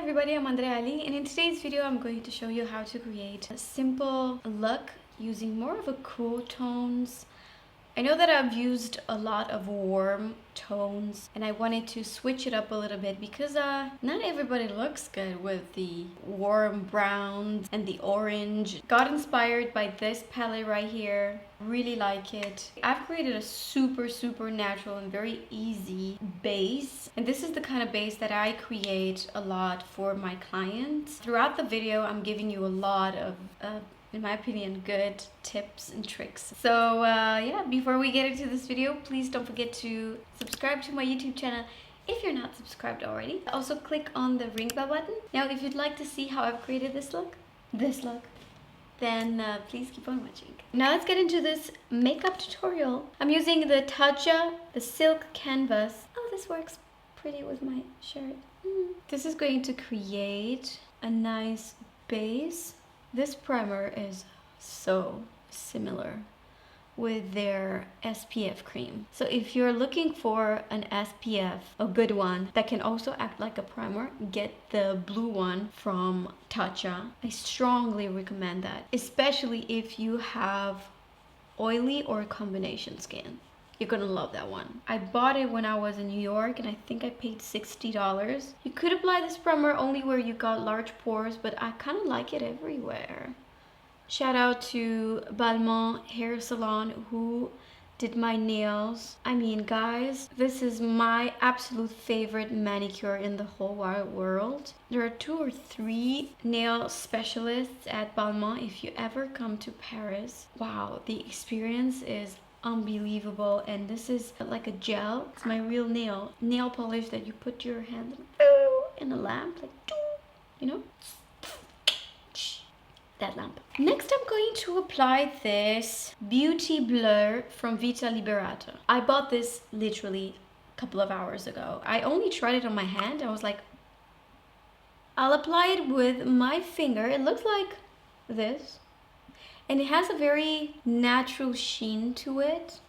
everybody, I'm Andreea, and in today's video I'm going to show you how to create a simple look using more of a cool tones. I know that I've used a lot of warm tones and I wanted to switch it up a little bit because not everybody looks good with the warm browns and the orange. Got inspired by this palette right here. Really like it. I've created a super natural and very easy base, and this is the kind of base that I create a lot for my clients. Throughout the video I'm giving you a lot of in my opinion, good tips and tricks. So yeah, before we get into this video, please don't forget to subscribe to my YouTube channel if you're not subscribed already. Also click on the ring bell button. Now if you'd like to see how I've created this look, then please keep on watching. Now let's get into this makeup tutorial. I'm using the Tatcha, the silk canvas. Oh, this works pretty with my shirt. This is going to create a nice base. This primer is so similar with their SPF cream. So if you're looking for an SPF, a good one that can also act like a primer, get the blue one from Tatcha. I strongly recommend that, especially if you have oily or combination skin. You're gonna love that one. I bought it when I was in New York and I think I paid $60. You could apply this primer only where you got large pores, but I kind of like it everywhere. Shout out to Balmain Hair Salon who did my nails. I mean, guys, this is my absolute favorite manicure in the whole wide world. There are 2 or 3 nail specialists at Balmain. If you ever come to Paris, wow, the experience is unbelievable. And this is like a gel. It's my real nail polish that you put your hand in a lamp, like, you know, that lamp. Next I'm going to apply this beauty blur from Vita Liberata. I bought this literally a couple of hours ago. I only tried it on my hand. I was like, I'll apply it with my finger. It looks like this. And it has a very natural sheen to it.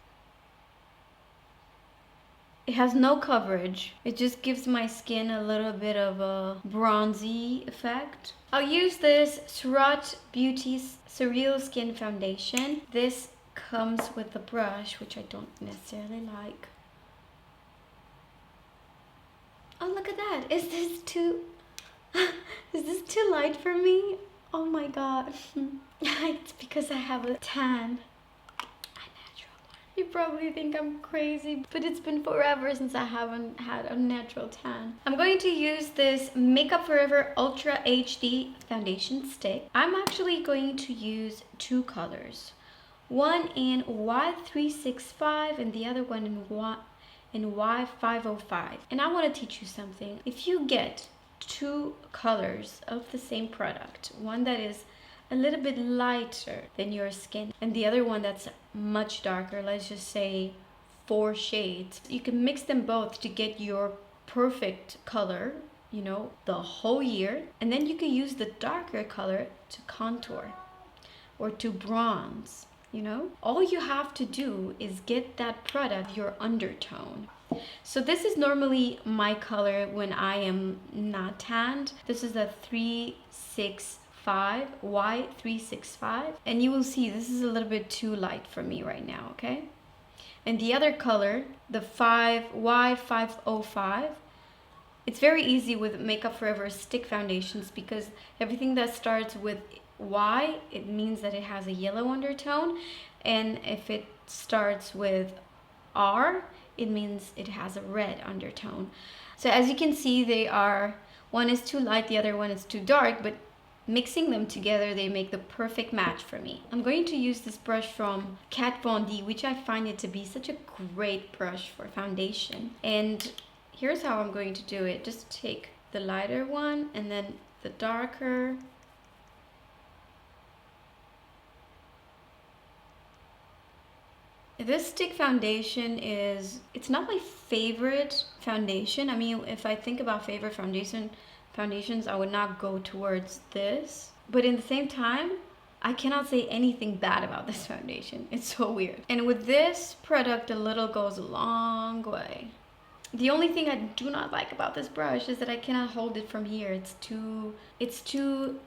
It has no coverage. It just gives my skin a little bit of a bronzy effect. I'll use this Surat Beauty's Surreal Skin Foundation. This comes with a brush, which I don't necessarily like. Oh, look at that. Is this too light for me? Oh my god. It's because I have a tan. A natural one. You probably think I'm crazy, but it's been forever since I haven't had a natural tan. I'm going to use this Makeup Forever Ultra HD foundation stick. I'm actually going to use 2 colors. One in Y365 and the other one in Y505. And I want to teach you something. If you get 2 colors of the same product, one that is a little bit lighter than your skin and the other one that's much darker, let's just say 4 shades, you can mix them both to get your perfect color, you know, the whole year. And then you can use the darker color to contour or to bronze, you know. All you have to do is get that product your undertone. So this is normally my color when I am not tanned. This is a 365, Y365. And you will see this is a little bit too light for me right now, okay? And the other color, the Y505, it's very easy with Makeup Forever stick foundations because everything that starts with Y, it means that it has a yellow undertone. And if it starts with R, it means it has a red undertone. So as you can see, one is too light, the other one is too dark, but mixing them together, they make the perfect match for me. I'm going to use this brush from Kat Von D, which I find it to be such a great brush for foundation. And here's how I'm going to do it. Just take the lighter one and then the darker. This stick foundation it's not my favorite foundation. I mean, if I think about favorite foundations, I would not go towards this. But in the same time, I cannot say anything bad about this foundation. It's so weird. And with this product, a little goes a long way. The only thing I do not like about this brush is that I cannot hold it from here. It's too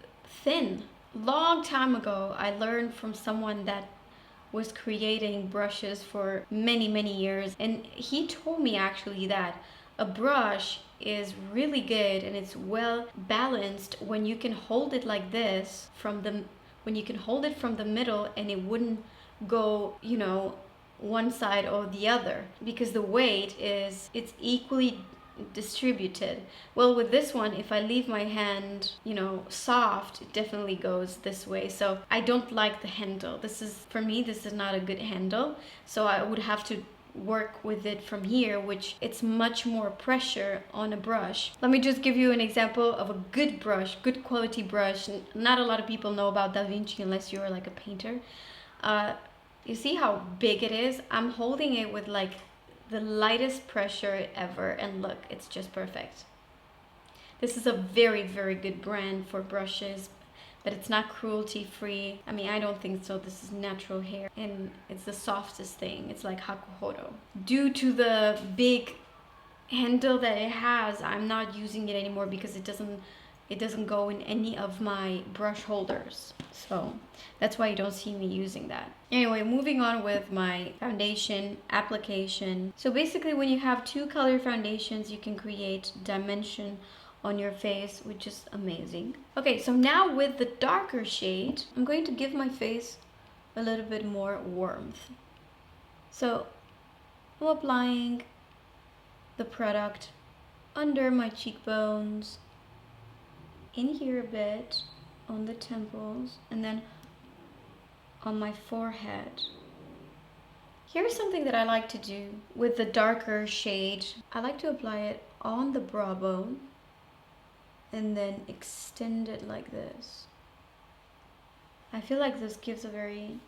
thin. Long time ago, I learned from someone that was creating brushes for many years, and he told me actually that a brush is really good and it's well balanced when you can hold it like this when you can hold it from the middle and it wouldn't go, you know, one side or the other, because the weight it's equally distributed. Well, with this one, if I leave my hand, you know, soft, it definitely goes this way. So I don't like the handle. This is, for me, this is not a good handle. So I would have to work with it from here, which it's much more pressure on a brush. Let me just give you an example of a good brush, good quality brush. Not a lot of people know about Da Vinci unless you're like a painter. You see how big it is? I'm holding it with like the lightest pressure ever, and look, it's just perfect. This is a very good brand for brushes, but it's not cruelty free. I mean, I don't think so. This is natural hair and it's the softest thing. It's like Hakuhodo. Due to the big handle that it has, I'm not using it anymore because it doesn't go in any of my brush holders. So that's why you don't see me using that. Anyway, moving on with my foundation application. So basically when you have two color foundations, you can create dimension on your face, which is amazing. Okay, so now with the darker shade, I'm going to give my face a little bit more warmth. So I'm applying the product under my cheekbones, in here a bit, on the temples, and then on my forehead. Here's something that I like to do with the darker shade. I like to apply it on the brow bone and then extend it like this. I feel like this gives a very...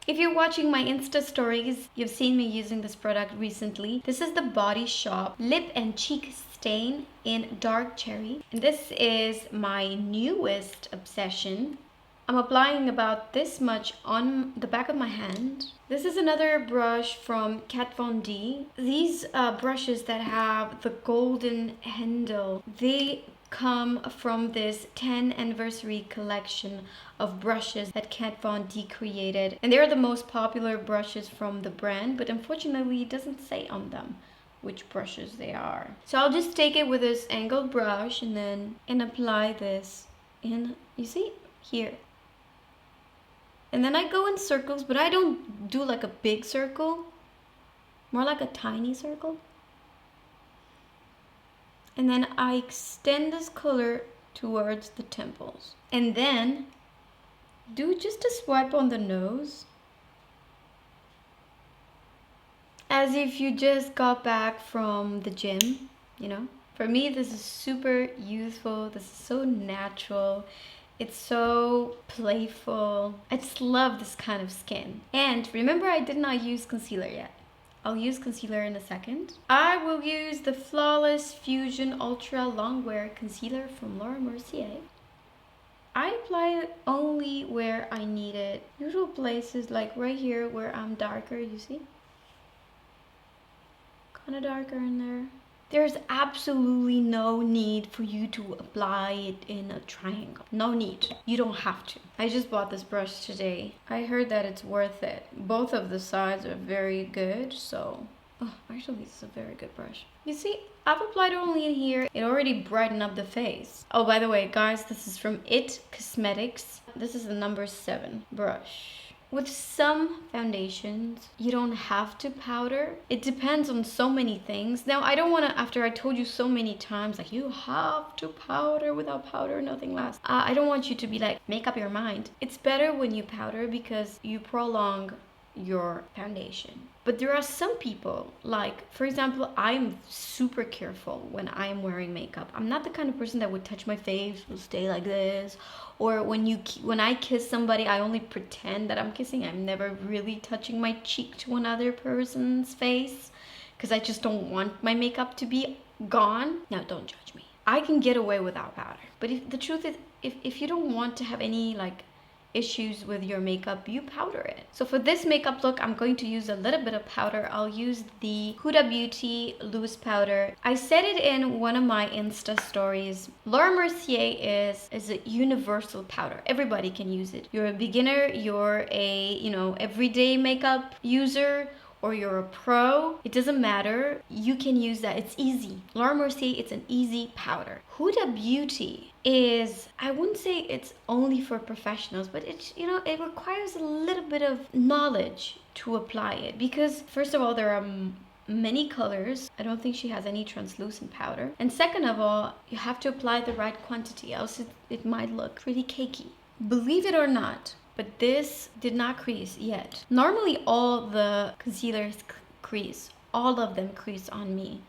If you're watching my Insta stories, you've seen me using this product recently. This is the Body Shop Lip and Cheek Stain in Dark Cherry. And this is my newest obsession. I'm applying about this much on the back of my hand. This is another brush from Kat Von D. These brushes that have the golden handle, they come from this 10th anniversary collection of brushes that Kat Von D created. And they're the most popular brushes from the brand, but unfortunately it doesn't say on them which brushes they are. So I'll just take it with this angled brush and apply this in, you see, here. And then I go in circles, but I don't do like a big circle, more like a tiny circle. And then I extend this color towards the temples. And then do just a swipe on the nose, as if you just got back from the gym, you know? For me, this is super youthful. This is so natural. It's so playful. I just love this kind of skin. And remember, I did not use concealer yet. I'll use concealer in a second. I will use the Flawless Fusion Ultra Longwear Concealer from Laura Mercier. I apply it only where I need it. Usual places like right here where I'm darker, you see? Kind of darker in there. There's absolutely no need for you to apply it in a triangle. No need. You don't have to. I just bought this brush today. I heard that it's worth it. Both of the sides are very good, so... Oh, actually, this is a very good brush. You see, I've applied only in here. It already brightened up the face. Oh, by the way, guys, this is from IT Cosmetics. This is the number 7 brush. With some foundations, you don't have to powder. It depends on so many things. Now, I don't want to, after I told you so many times, like, you have to powder, without powder, nothing lasts. I don't want you to be like, make up your mind. It's better when you powder because you prolong your foundation. But there are some people, like, for example, I'm super careful when I'm wearing makeup. I'm not the kind of person that would touch my face, will stay like this. Or when I kiss somebody, I only pretend that I'm kissing. I'm never really touching my cheek to another person's face because I just don't want my makeup to be gone. Now, don't judge me. I can get away without powder. But the truth is, if you don't want to have any, like, issues with your makeup, you powder it. So for this makeup look, I'm going to use a little bit of powder. I'll use the Huda Beauty loose powder. I said it in one of my Insta stories. Laura Mercier is a universal powder. Everybody can use it. You're a beginner, you're a, everyday makeup user, or you're a pro, it doesn't matter. You can use that. It's easy. Laura Mercier, it's an easy powder. Huda Beauty is, I wouldn't say it's only for professionals, but it's, it requires a little bit of knowledge to apply it, because first of all, there are many colors. I don't think she has any translucent powder. And second of all, you have to apply the right quantity, else it might look pretty cakey. Believe it or not, but this did not crease yet. Normally all the concealers crease. All of them crease on me.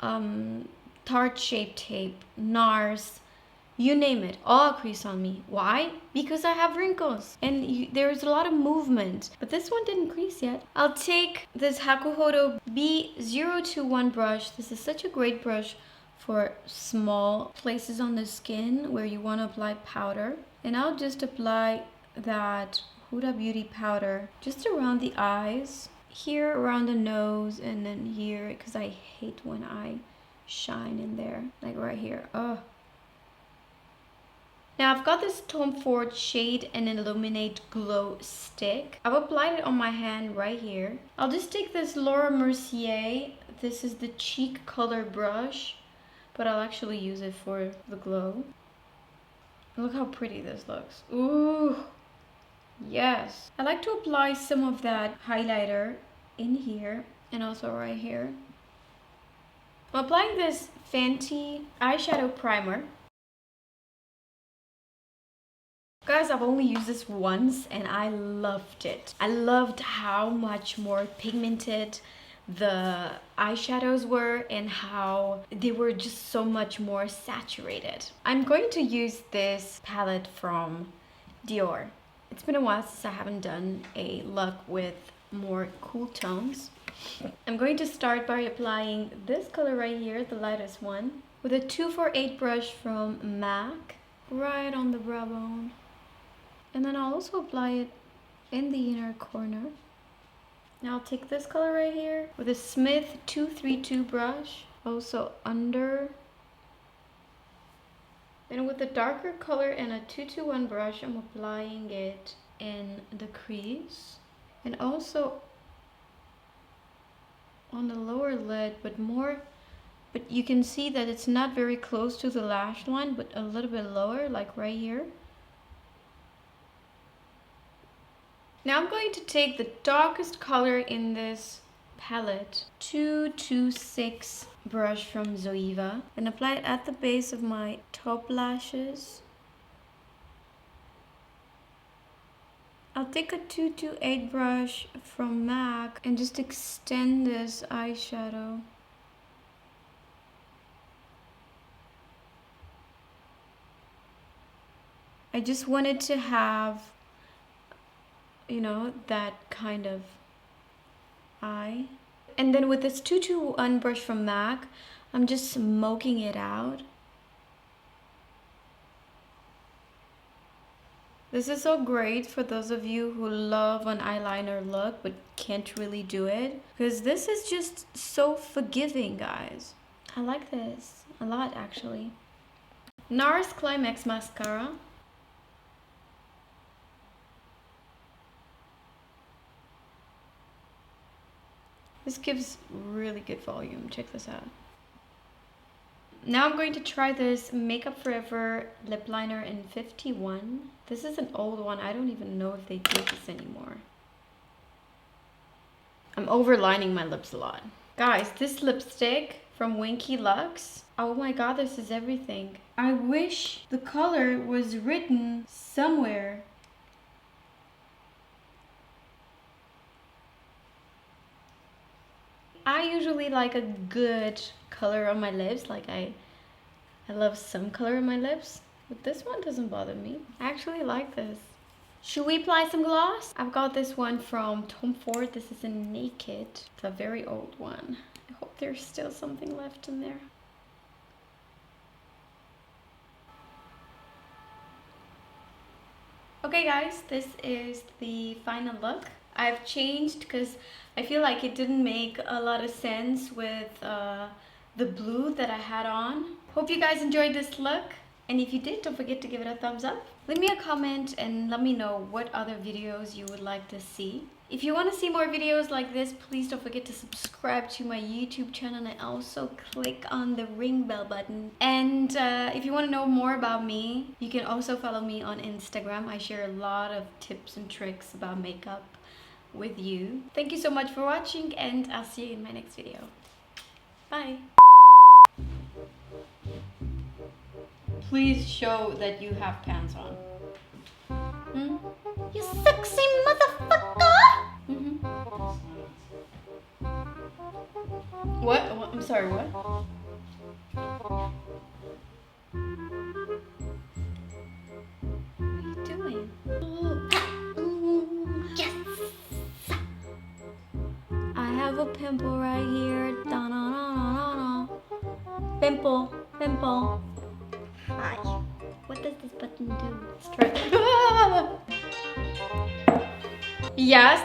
Tarte Shape Tape, NARS, you name it, all crease on me. Why? Because I have wrinkles and there's a lot of movement. But this one didn't crease yet. I'll take this Hakuhodo B021 brush. This is such a great brush for small places on the skin where you want to apply powder. And I'll just apply that Huda Beauty powder just around the eyes, here around the nose, and then here, because I hate when I shine in there, like right here. Oh. Now I've got this Tom Ford Shade and Illuminate Glow Stick. I've applied it on my hand right here. I'll just take this Laura Mercier. This is the cheek color brush, but I'll actually use it for the glow. Look how pretty this looks. Ooh. Yes. I like to apply some of that highlighter in here and also right here. I'm applying this Fenty Eyeshadow Primer. Guys, I've only used this once and I loved it. I loved how much more pigmented the eyeshadows were and how they were just so much more saturated. I'm going to use this palette from Dior. It's been a while since I haven't done a look with more cool tones. I'm going to start by applying this color right here, the lightest one, with a 248 brush from MAC, right on the brow bone. And then I'll also apply it in the inner corner. Now I'll take this color right here with a Smith 232 brush, also under. Then with a darker color and a 221 brush, I'm applying it in the crease and also on the lower lid, but you can see that it's not very close to the lash line, but a little bit lower, like right here. Now I'm going to take the darkest color in this palette, 226 brush from Zoeva, and apply it at the base of my top lashes. I'll take a 228 brush from MAC and just extend this eyeshadow. I just wanted to have, that kind of eye. And then with this 221 brush from MAC, I'm just smoking it out. This is so great for those of you who love an eyeliner look but can't really do it, because this is just so forgiving, guys. I like this a lot, actually. NARS Climax mascara. This gives really good volume. Check this out. Now I'm going to try this Makeup Forever lip liner in 51. This is an old one. I don't even know if they do this anymore. I'm overlining my lips a lot. Guys, this lipstick from Winky Lux. Oh my god, this is everything. I wish the color was written somewhere. I usually like a good color on my lips. Like I love some color on my lips, but this one doesn't bother me. I actually like this. Should we apply some gloss? I've got this one from Tom Ford. This is a Naked. It's a very old one. I hope there's still something left in there. Okay guys, this is the final look. I've changed because I feel like it didn't make a lot of sense with the blue that I had on. Hope you guys enjoyed this look. And if you did, don't forget to give it a thumbs up. Leave me a comment and let me know what other videos you would like to see. If you want to see more videos like this, please don't forget to subscribe to my YouTube channel and also click on the ring bell button. And if you want to know more about me, you can also follow me on Instagram. I share a lot of tips and tricks about makeup with you. Thank you so much for watching, and I'll see you in my next video. Bye! Please show that you have pants on. Hmm? You sexy motherfucker! What? I'm sorry, what? What are you doing? Yes! I have a pimple right here. Da-na-na-na-na-na. Pimple, pimple. Hi. What does this button do? Let's try. Yes.